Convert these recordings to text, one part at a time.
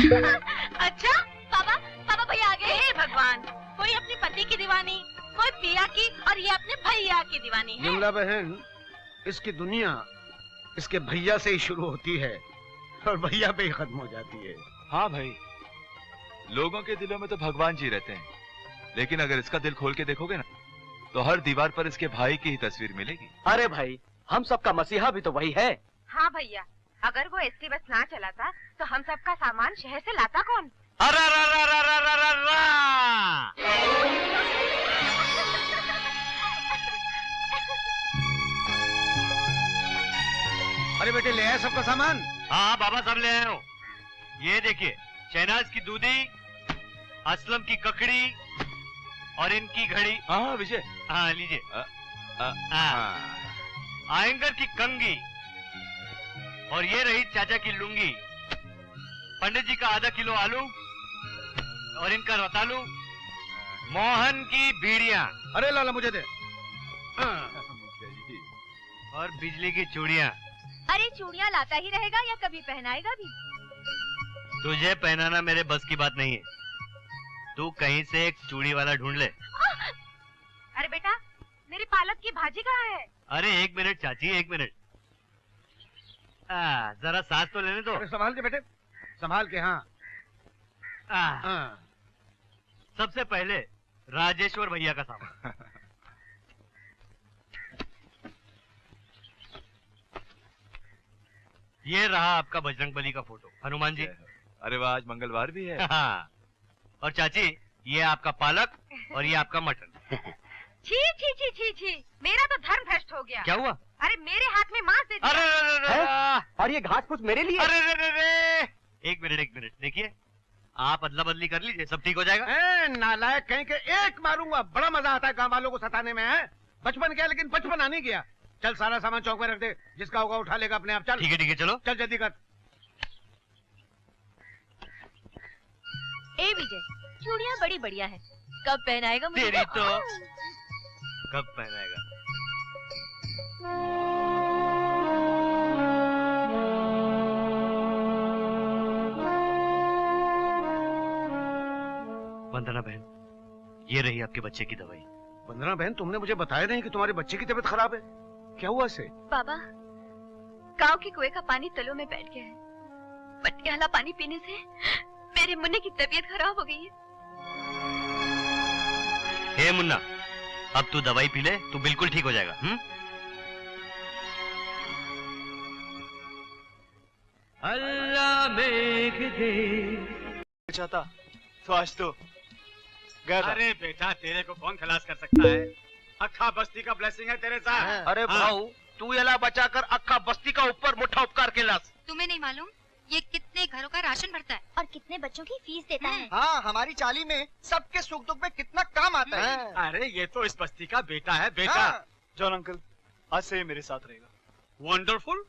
अच्छा पापा, पापा भैया आ गए। हे भगवान, कोई अपनी पति की दीवानी, कोई पिया की, और ये अपने भैया की दीवानी है। विमला बहन, इसकी दुनिया इसके भैया से ही शुरू होती है और भैया पे ही खत्म हो जाती है। हाँ भाई, लोगों के दिलों में तो भगवान जी रहते हैं, लेकिन अगर इसका दिल खोल के देखोगे ना, तो हर दीवार पर इसके भाई की ही तस्वीर मिलेगी। अरे भाई, हम सबका मसीहा भी तो वही है। हाँ भैया, अगर वो एसटी बस ना चलाता तो हम सबका सामान शहर से लाता कौन? अरे बेटे, ले आए सबका सामान? हाँ बाबा, सब ले आए हो। ये देखिए, शहनाज की दूधी, असलम की ककड़ी और इनकी घड़ी। हाँ विजय, हाँ लीजिए। आयंगर की कंगी, और ये रही चाचा की लुंगी। पंडित जी का आधा किलो आलू और इनका रतालू। मोहन की बीड़ियां। अरे लाला मुझे दे। और बिजली की चूड़ियां। अरे चूड़ियां लाता ही रहेगा या कभी पहनाएगा भी? तुझे पहनाना मेरे बस की बात नहीं है। तू कहीं से एक चूड़ी वाला ढूंढ ले। अरे बेटा, मेरी पालक की भाजी कहाँ है? अरे एक मिनट चाची, एक मिनट। जरा सांस तो लेने दो। अरे संभाल के बेटे, संभाल के। हाँ सबसे पहले राजेश्वर भैया का सामान। ये रहा आपका बजरंगबली का फोटो, हनुमान जी। अरे वाह, आज मंगलवार भी है। हाँ। और चाची, ये आपका पालक और ये आपका मटन। छी छी छी छी छी, मेरा तो धर्म भ्रष्ट हो गया। क्या हुआ? अरे मेरे हाथ में मांस दे दिया। अरे और ये घास फूस मेरे लिए? अरे एक मिनट देखिए, आप अदला बदली कर लीजिए, सब ठीक हो जाएगा। नालायक कहीं के, एक मारूंगा। बड़ा मजा आता है गांव वालों को सताने में। है बचपन गया, लेकिन बचपन आने गया। चल सारा सामान चौक में रख दे, जिसका होगा उठा लेगा अपने आप। चल ठीक है चलो। चल जल्दी कर। ए विजय, चूड़ियां बड़ी बढ़िया है, कब पहनाएगा मुझे? तेरी तो कब पहनाएगा? वंदना बहन, ये रही आपके बच्चे की दवाई। वंदना बहन, तुमने मुझे बताया नहीं कि तुम्हारे बच्चे की तबीयत खराब है। क्या हुआ इसे? बाबा, गांव के कुएं का पानी तलों में बैठ गया है। पटियाला पानी पीने से मेरे मुन्ने की तबीयत खराब हो गई है। हे मुन्ना, अब तू दवाई पी ले, तू बिल्कुल ठीक हो जाएगा। अल्लाह मेघ दे चाहता तो आज तो गया था। अरे बेटा, तेरे को कौन खलास कर सकता है? अक्खा बस्ती का ब्लेसिंग है तेरे साथ। अरे भाऊ, तू एला बचाकर अक्खा बस्ती का ऊपर मुठा उपकार के लास। तुम्हें नहीं मालूम ये कितने घरों का राशन भरता है और कितने बच्चों की फीस देता है? हाँ, हमारी चाली में सबके सुख दुख में कितना काम आता है। अरे ये तो इस बस्ती का बेटा है, बेटा। जॉन अंकल, आज से ये मेरे साथ रहेगा। वंडरफुल।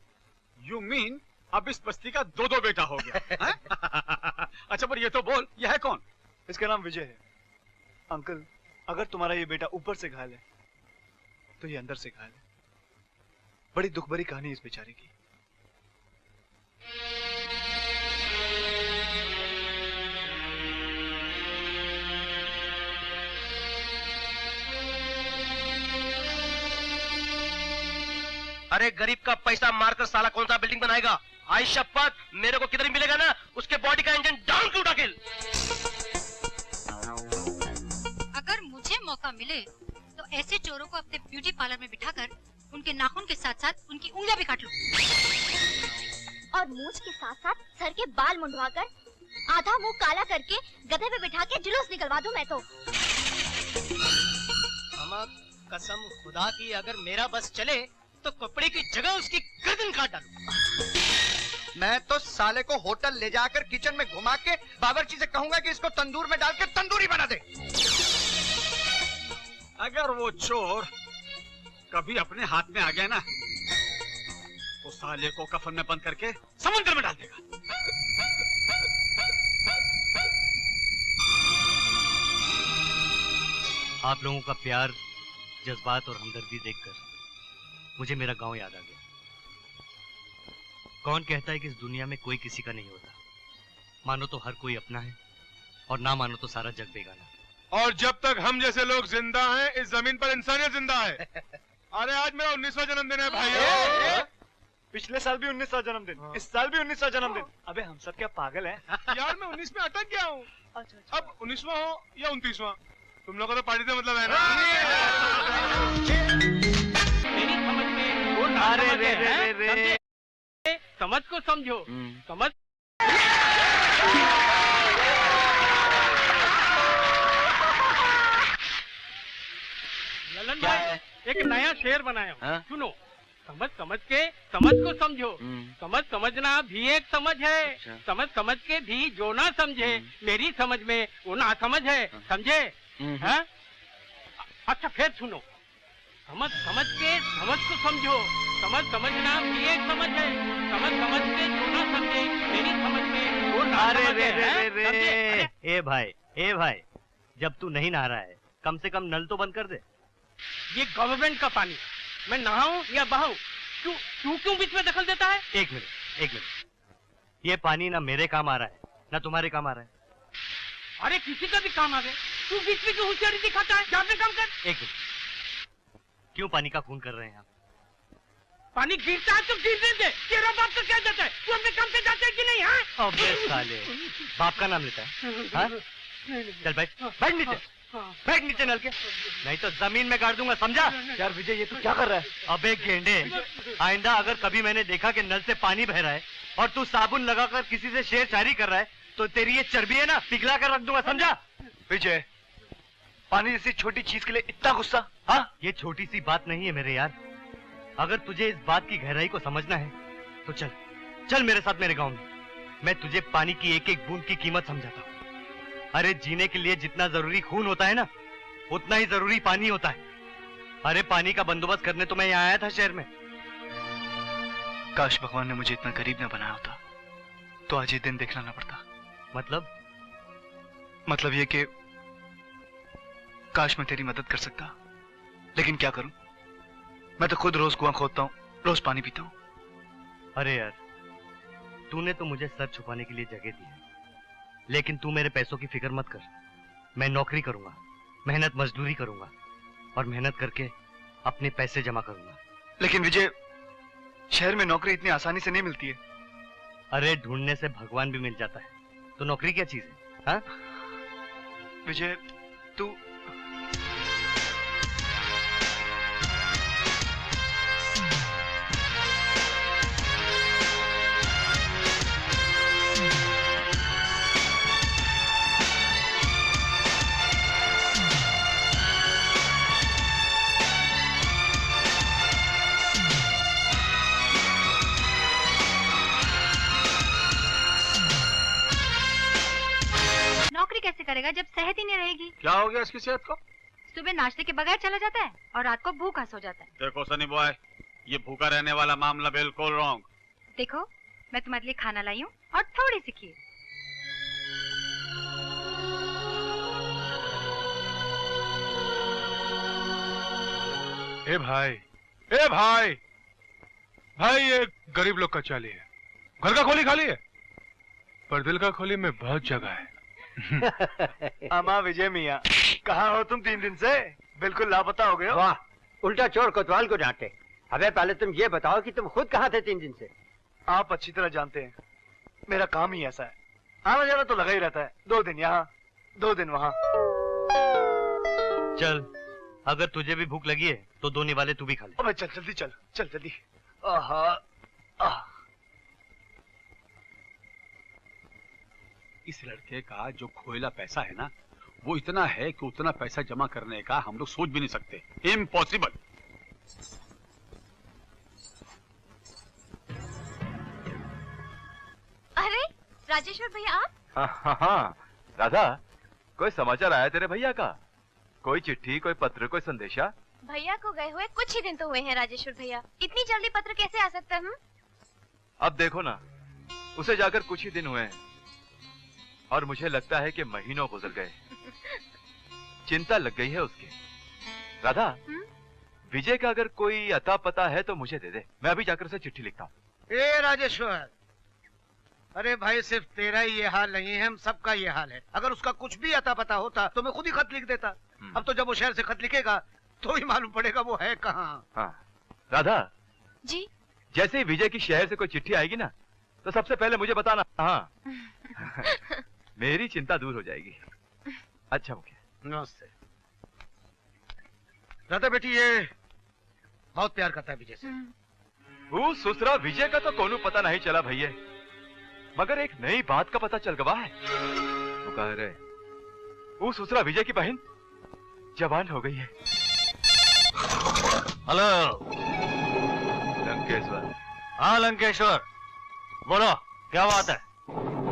यू मीन अब इस बस्ती का दो बेटा हो गया? अच्छा, पर ये तो बोल, यह है कौन? इसका नाम विजय है। अंकल, अगर तुम्हारा ये बेटा ऊपर से घायल है तो ये अंदर से घायल है। बड़ी दुख भरी कहानी इस बेचारे की। अरे गरीब का पैसा मारकर साला कौन सा बिल्डिंग बनाएगा? आई शपथ, मेरे को किधर मिलेगा ना, उसके बॉडी का इंजन डाउन क्यों ढकेल। अगर मुझे मौका मिले तो ऐसे चोरों को अपने ब्यूटी पार्लर में बिठाकर उनके नाखून के साथ साथ उनकी उंगलियां भी काट लूं। और मूंछ के साथ साथ सर के बाल मुंडवाकर आधा मुंह काला करके गधे पे बिठा के जुलूस निकलवा दूं मैं तो। कसम खुदा की, अगर मेरा बस चले तो कपड़े की जगह उसकी गर्दन काट डालूं। मैं तो साले को होटल ले जाकर किचन में घुमा के बावर्ची से कहूंगा कि इसको तंदूर में डाल के तंदूरी बना दे। अगर वो चोर कभी अपने हाथ में आ गया ना, तो साले को कफन में बंद करके समुद्र में डाल देगा। आप लोगों का प्यार, जज्बात और हमदर्दी देखकर मुझे मेरा गांव याद आ गया। कौन कहता है कि इस दुनिया में कोई किसी का नहीं होता? मानो तो हर कोई अपना है और ना मानो तो सारा जग बेगाना। और जब तक हम जैसे लोग जिंदा हैं, इस जमीन पर इंसानियत जिंदा है। अरे आज मेरा 19वां जन्मदिन है भाई। पिछले साल भी 19वां जन्मदिन, इस साल भी 19वां जन्मदिन। अबे हम सब क्या पागल हैं? यार मैं 19 में अटक गया हूँ। अब 19वां हो या 29वां, तुम लोगों को तो पार्टी से मतलब है ना। मेरी समझ में वो ना अरे समझ रे है, रे रे। समझे? समझ को समझो, समझ। ललन भाई एक नया शेर बनाया हूँ, सुनो। समझ समझ के समझ को समझो, समझ समझना भी एक समझ है, समझ समझ के भी जो ना समझे मेरी समझ में वो ना समझ है, समझे? हैं? अच्छा फिर सुनो। समझ समझ के समझ को समझो, समझ समझना भी एक समझ है, समझ समझ के जो ना समझे मेरी समझ में वो ना समझ है, समझे? ए भाई, जब तू नहीं नहा रहा है कम से कम नल तो बंद कर दे। ये गवर्नमेंट का पानी, मैं नहाऊं या बहाऊं? तू क्यों बीच में दखल देता है? एक मिनट, ये पानी ना मेरे काम आ रहा है ना तुम्हारे काम आ रहा है। अरे किसी का भी काम आ गए, तू बीच में क्यों होशियारी दिखाता है? जा अपने काम कर। एक मिनट, क्यों पानी का खून कर रहे हैं आप? पानी गिरता है तो गिरने दे, तेरा बाप तो क्या जाता है? तू अपने काम पे जाता है कि नहीं? हाँ? अबे साले, बाप का नाम लेता है? हाँ? चल बैठ नीचे, बैठ नीचे नल के, नहीं तो जमीन में गाड़ दूंगा, समझा? यार विजय ये तू क्या कर रहा है? अबे गेंडे, आइंदा अगर कभी मैंने देखा कि नल से पानी बह रहा है और तू साबुन लगाकर किसी से शेर शायरी कर रहा है तो तेरी ये चर्बी है ना पिघला कर रख दूंगा, समझा? विजय, पानी जैसी छोटी चीज के लिए इतना गुस्सा? हाँ, ये छोटी सी बात नहीं है मेरे यार। अगर तुझे इस बात की गहराई को समझना है तो चल मेरे साथ मेरे गांव में, मैं तुझे पानी की एक एक बूंद की कीमत समझाता हूँ। अरे जीने के लिए जितना जरूरी खून होता है ना, उतना ही जरूरी पानी होता है। अरे पानी का बंदोबस्त करने तो मैं यहाँ आया था शहर में। काश भगवान ने मुझे इतना गरीब न बनाया होता तो आज ये दिन देखना ना पड़ता। मतलब ये कि काश मैं तेरी मदद कर सकता, लेकिन क्या करूं, मैं तो खुद रोज कुआं खोदता हूं, रोज पानी पीता हूं। अरे यार, तूने तो मुझे सर छुपाने के लिए जगह दी है, लेकिन तू मेरे पैसों की फिक्र मत कर। मैं नौकरी करूंगा, मेहनत मजदूरी करूंगा और मेहनत करके अपने पैसे जमा करूंगा। लेकिन विजय, शहर में नौकरी इतनी आसानी से नहीं मिलती है। अरे ढूंढने से भगवान भी मिल जाता है, तो नौकरी क्या चीज है? हाँ विजय, तू कैसे करेगा जब सेहत ही नहीं रहेगी? क्या हो गया इसकी सेहत को? सुबह नाश्ते के बगैर चला जाता है और रात को भूखा सो जाता है। देखो सनी बॉय, ये भूखा रहने वाला मामला बिल्कुल रॉन्ग। देखो, मैं तुम्हारे लिए खाना लाई हूँ और थोड़ी सी खीर। ए भाई, भाई ये गरीब लोग का चाली है। घर का खोली खाली है, पर दिल का खोली में बहुत जगह है। अमा विजय मियाँ, कहाँ हो तुम 3 दिन से? बिल्कुल लापता हो गए हो। वाह, उल्टा चोर कोतवाल को डांटे। अबे पहले तुम ये बताओ कि तुम खुद कहाँ थे 3 दिन से? आप अच्छी तरह जानते हैं, मेरा काम ही ऐसा है, आना जाना तो लगा ही रहता है। 2 दिन यहाँ, 2 दिन वहाँ। चल, अगर तुझे भी भूख लगी है तो 2 निवाले तू भी खा ले। अबे चल जल्दी, चल जल्दी। आहा, आह। इस लड़के का जो खोएला पैसा है ना, वो इतना है कि उतना पैसा जमा करने का हम लोग सोच भी नहीं सकते। इम्पॉसिबल। अरे राजेश्वर भैया, आप? हाँ, राधा, कोई समाचार आया तेरे भैया का? कोई चिट्ठी, कोई पत्र, कोई संदेशा? भैया को गए हुए कुछ ही दिन तो हुए हैं राजेश्वर भैया, इतनी जल्दी पत्र कैसे आ सकता है? अब देखो ना, उसे जाकर कुछ ही दिन हुए हैं और मुझे लगता है कि महीनों गुजर गए। चिंता लग गई है उसकी। राधा, विजय का अगर कोई अता पता है तो मुझे दे दे, मैं अभी जाकर उसे चिट्ठी लिखता हूँ। ए राजेश्वर, अरे भाई सिर्फ तेरा ही ये हाल नहीं है, हम सबका ये हाल है। अगर उसका कुछ भी अता पता होता तो मैं खुद ही खत लिख देता। अब तो जब वो शहर से खत लिखेगा तो ही मालूम पड़ेगा वो है कहाँ। हाँ राधा जी जैसे ही विजय की शहर से कोई चिट्ठी आएगी ना तो सबसे पहले मुझे बताना। हाँ मेरी चिंता दूर हो जाएगी। अच्छा मुखिया। नमस्ते। राधा बेटी ये बहुत प्यार करता है विजय से। वो सुसरा विजय का तो कोनो पता नहीं चला भैया, मगर एक नई बात का पता चल गवा है। वो कह रहे वो सुसरा विजय की बहन जवान हो गई है। हेलो लंकेश्वर। हाँ लंकेश्वर बोलो क्या बात है।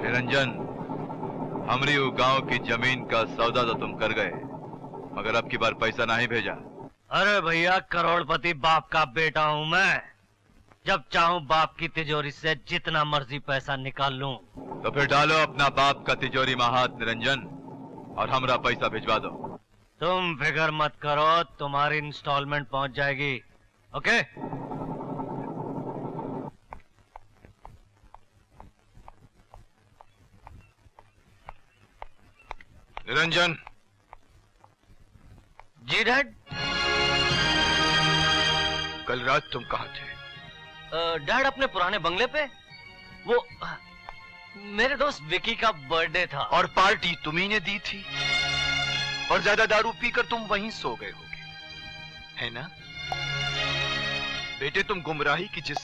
निरंजन हमरी वो गांव की जमीन का सौदा तो तुम कर गए, मगर अब की बार पैसा नहीं भेजा। अरे भैया करोड़पति बाप का बेटा हूँ मैं, जब चाहूँ बाप की तिजोरी से जितना मर्जी पैसा निकाल लूं। तो फिर डालो अपना बाप का तिजोरी में हाथ निरंजन और हमरा पैसा भिजवा दो। तुम फिक्र मत करो, तुम्हारी इंस्टॉलमेंट पहुंच जाएगी। ओके निरंजन। जी डैड। कल रात तुम कहाँ थे? डैड अपने पुराने बंगले पे, वो मेरे दोस्त विकी का बर्थडे था। और पार्टी तुम्ही ने दी थी और ज्यादा दारू पीकर तुम वहीं सो गए होगे, है ना? बेटे तुम गुमराही की जिस